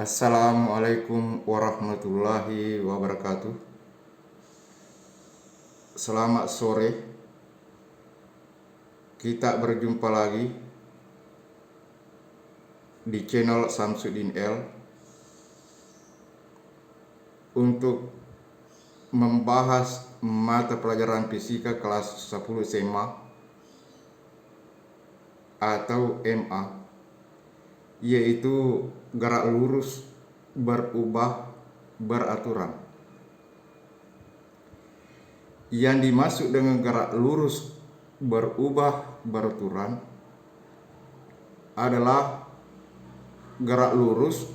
Assalamualaikum warahmatullahi wabarakatuh. Selamat sore. Kita berjumpa lagi di channel Samsudin L untuk membahas mata pelajaran fisika kelas 10 SMA atau MA, yaitu gerak lurus berubah beraturan. Yang dimaksud dengan gerak lurus berubah beraturan adalah gerak lurus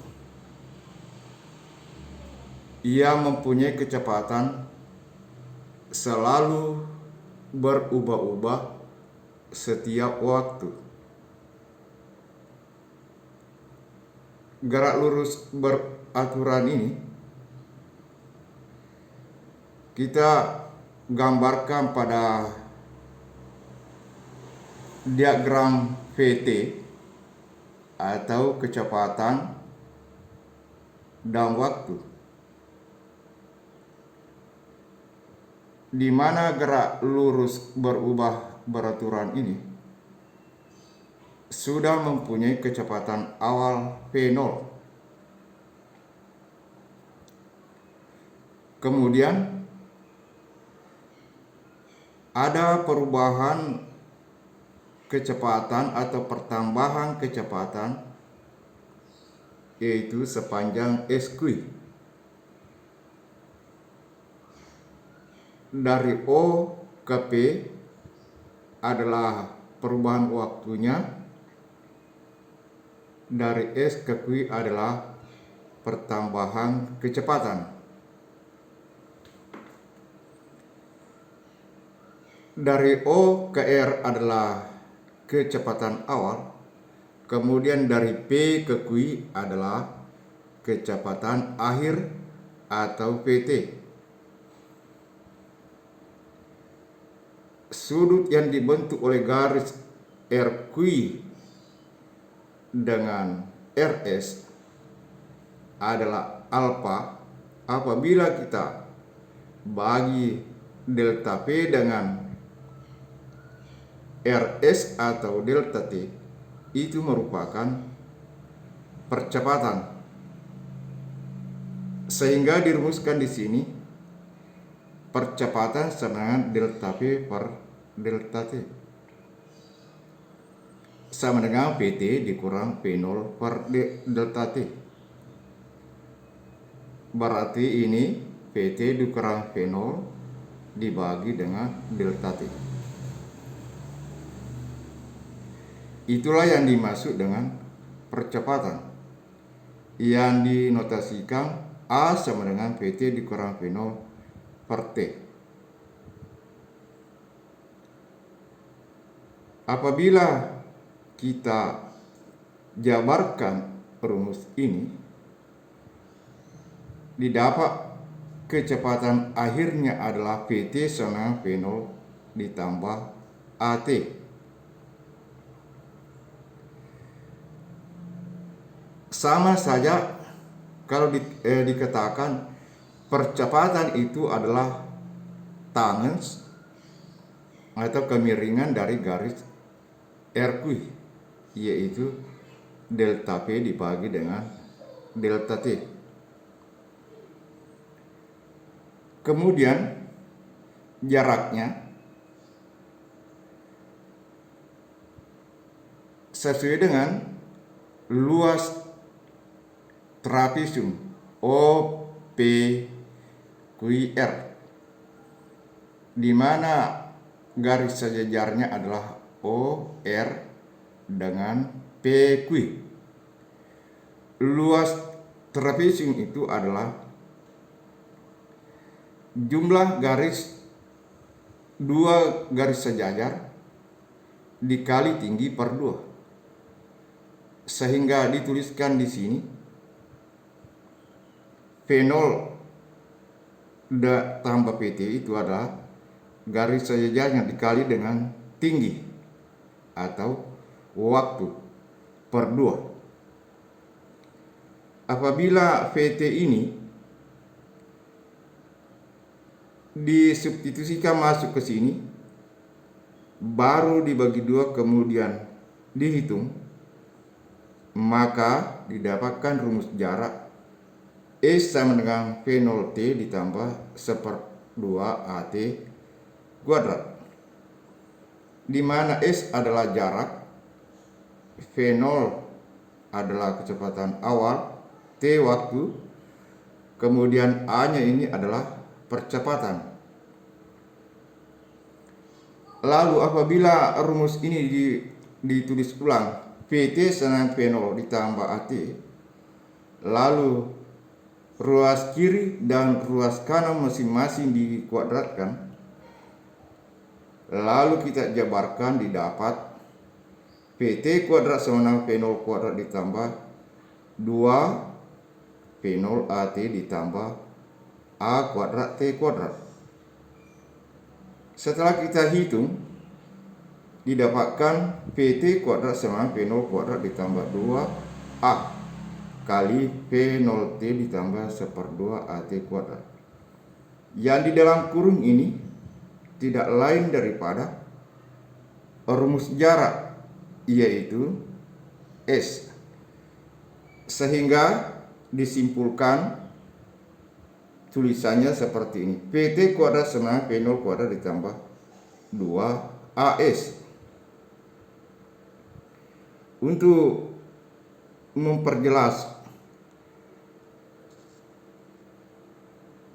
yang mempunyai kecepatan selalu berubah-ubah setiap waktu. Gerak lurus beraturan ini kita gambarkan pada diagram VT atau kecepatan dan waktu, di mana gerak lurus berubah beraturan ini sudah mempunyai kecepatan awal V0. Kemudian ada perubahan kecepatan atau pertambahan kecepatan, yaitu sepanjang SQ dari O ke P adalah perubahan waktunya, dari S ke Q adalah pertambahan kecepatan. Dari O ke R adalah kecepatan awal, kemudian dari P ke Q adalah kecepatan akhir atau PT. Sudut yang dibentuk oleh garis RQ dengan RS adalah alfa apabila kita bagi delta P dengan RS atau delta T, itu merupakan percepatan. Sehingga dirumuskan di sini percepatan sama delta P per delta T sama dengan PT dikurang P0 per delta T. Berarti ini PT dikurang P0 dibagi dengan delta T. Itulah yang dimaksud dengan percepatan, yang dinotasikan A sama dengan PT dikurang V0 per T. Apabila kita jabarkan rumus ini, didapat kecepatan akhirnya adalah PT sama V0 ditambah AT. Sama saja kalau dikatakan percepatan itu adalah tangen atau kemiringan dari garis RQ, yaitu delta P dibagi dengan delta T. Kemudian jaraknya sesuai dengan luas trapesium OPQR, di mana garis sejajarnya adalah OR dengan PQ. Luas trapesium itu adalah jumlah dua garis sejajar dikali tinggi per 2, sehingga dituliskan di sini V0 tambah PT itu adalah garis sejajarnya dikali dengan tinggi atau waktu per 2. apabila VT ini disubstitusikan masuk ke sini, baru dibagi 2 kemudian dihitung, maka didapatkan rumus jarak S sama dengan V0T ditambah 1/2 AT kuadrat, di mana S adalah jarak, V0 adalah kecepatan awal, T waktu, kemudian A-nya ini adalah percepatan. Lalu apabila rumus ini ditulis ulang, VT sama V0 ditambah AT, lalu ruas kiri dan ruas kanan masing-masing dikuadratkan, lalu kita jabarkan, didapat VT kuadrat sama dengan V0 kuadrat ditambah 2 V0 AT ditambah A kuadrat T kuadrat. Setelah kita hitung, didapatkan VT kuadrat sama V0 kuadrat ditambah 2A kali V0T ditambah 1/2 AT kuadrat. Yang di dalam kurung ini tidak lain daripada rumus jarak, yaitu S. Sehingga disimpulkan tulisannya seperti ini: VT kuadrat sama V0 kuadrat ditambah 2AS. Untuk memperjelas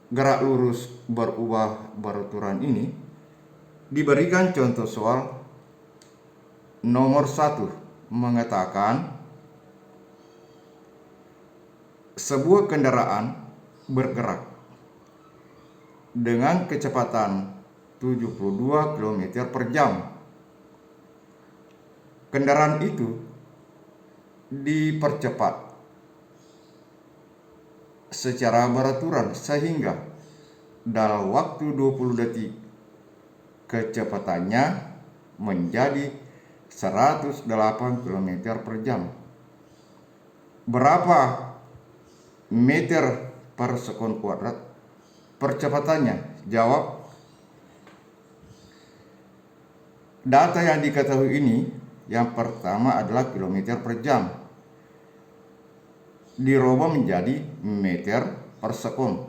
gerak lurus berubah beruturan ini, diberikan contoh soal nomor 1 mengatakan sebuah kendaraan bergerak dengan kecepatan 72 km per jam. Kendaraan itu dipercepat secara beraturan sehingga dalam waktu 20 detik kecepatannya menjadi 108 km per jam. Berapa meter per sekon kuadrat percepatannya? Jawab. Data yang diketahui ini, yang pertama adalah kilometer per jam, dirubah menjadi meter per sekon,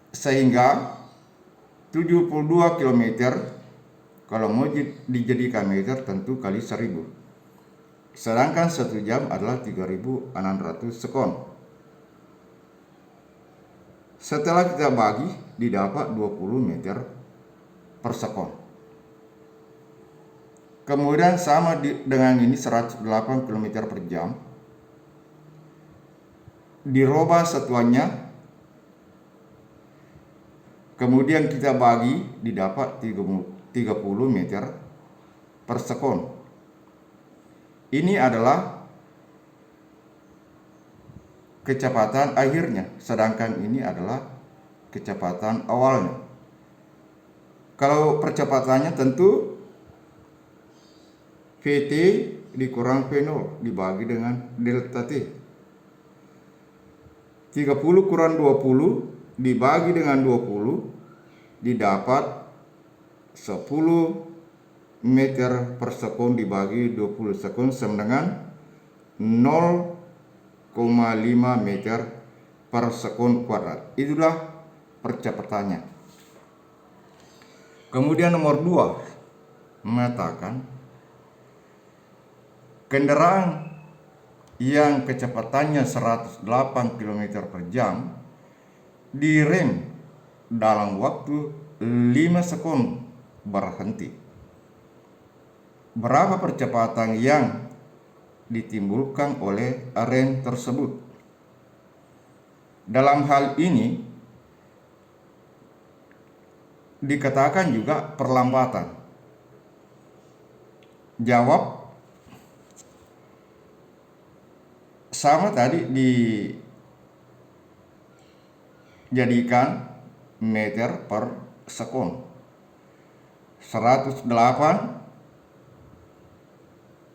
sehingga 72 km kalau mau dijadikan meter tentu kali 1000, sedangkan 1 jam adalah 3600 sekon. Setelah kita bagi, didapat 20 meter per sekon. Kemudian sama dengan ini 108 km per jam, dirubah satuannya, kemudian kita bagi, didapat 30 meter per sekon. Ini adalah kecepatan akhirnya, sedangkan ini adalah kecepatan awalnya. Kalau percepatannya tentu VT dikurang V0 dibagi dengan delta T. 30 kurang 20 dibagi dengan 20 didapat 10 meter per sekon dibagi 20 sekon sama dengan 0,5 meter per sekon kuadrat. Itulah percepatannya. Kemudian nomor 2 mengatakan kendaraan yang kecepatannya 108 km per jam direm dalam waktu 5 sekon berhenti. Berapa percepatan yang ditimbulkan oleh rem tersebut? Dalam hal ini dikatakan juga perlambatan. Jawab. Sama tadi dijadikan meter per sekon. 108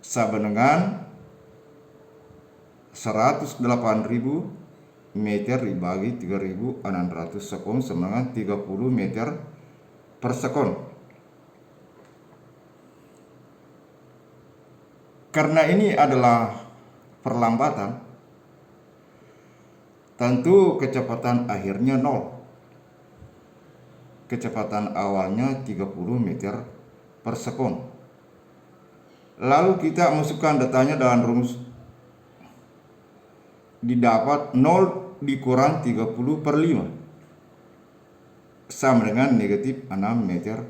sama dengan 108.000 meter dibagi 3.600 sekon sama dengan 30 meter per sekon. Karena ini adalah perlambatan, tentu kecepatan akhirnya 0. Kecepatan awalnya 30 meter per sekon. Lalu kita masukkan datanya dalam rumus. Didapat 0 dikurang 30 per 5 sama dengan negatif 6 meter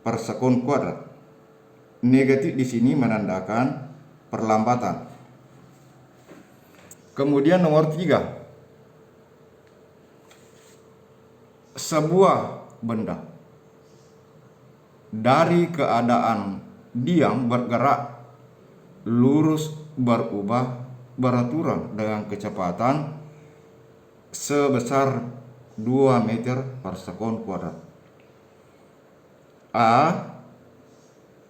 per sekon kuadrat. Negatif di sini menandakan perlambatan. Kemudian nomor 3. Sebuah benda dari keadaan diam bergerak lurus berubah beraturan dengan kecepatan sebesar 2 meter per sekon kuadrat. A.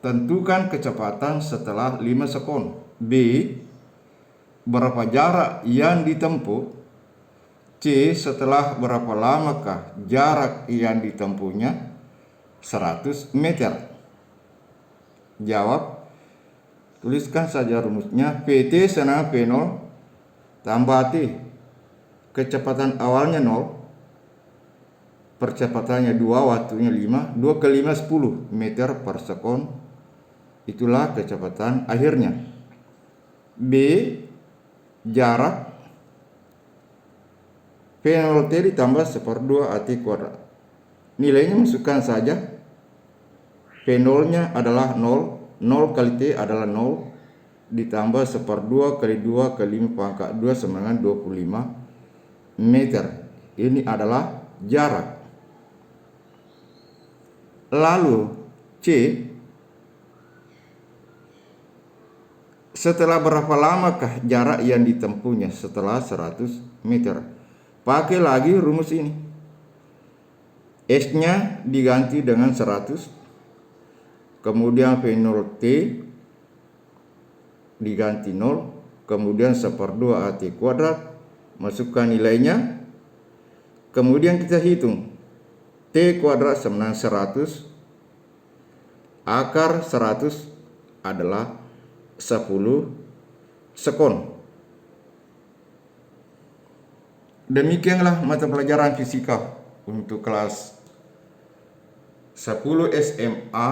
Tentukan kecepatan setelah 5 sekon. B. Berapa jarak yang ditempuh. C. Setelah berapa lamakah jarak yang ditempuhnya? 100 meter. Jawab. Tuliskan saja rumusnya. PT sama P0 tambah T. Kecepatan awalnya 0. Percepatannya 2, waktunya 5. 2 kali 5 10 meter per sekon. Itulah kecepatan akhirnya. B. Jarak P0T ditambah 1/2 AT kuadrat. Nilainya masukkan saja. P0 nya adalah 0. 0 kali T adalah 0. Ditambah 1/2 kali 2 kali 5 pangkat 2 sama dengan 25 meter. Ini adalah jarak. Lalu C. Setelah berapa lamakah jarak yang ditempuhnya setelah 100 meter? Pakai lagi rumus ini. S-nya diganti dengan 100. Kemudian V0T diganti 0. Kemudian 1/2 AT kuadrat. Masukkan nilainya. Kemudian kita hitung. T kuadrat sama dengan 100. Akar 100 adalah 10 sekon. Demikianlah mata pelajaran fisika untuk kelas 10 SMA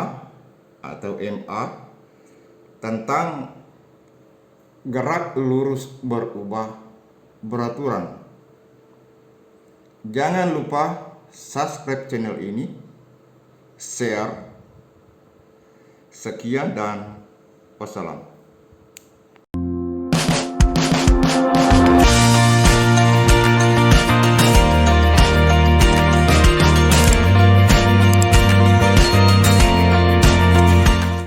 atau MA tentang gerak lurus berubah beraturan. Jangan lupa subscribe channel ini, share. Sekian dan wassalam.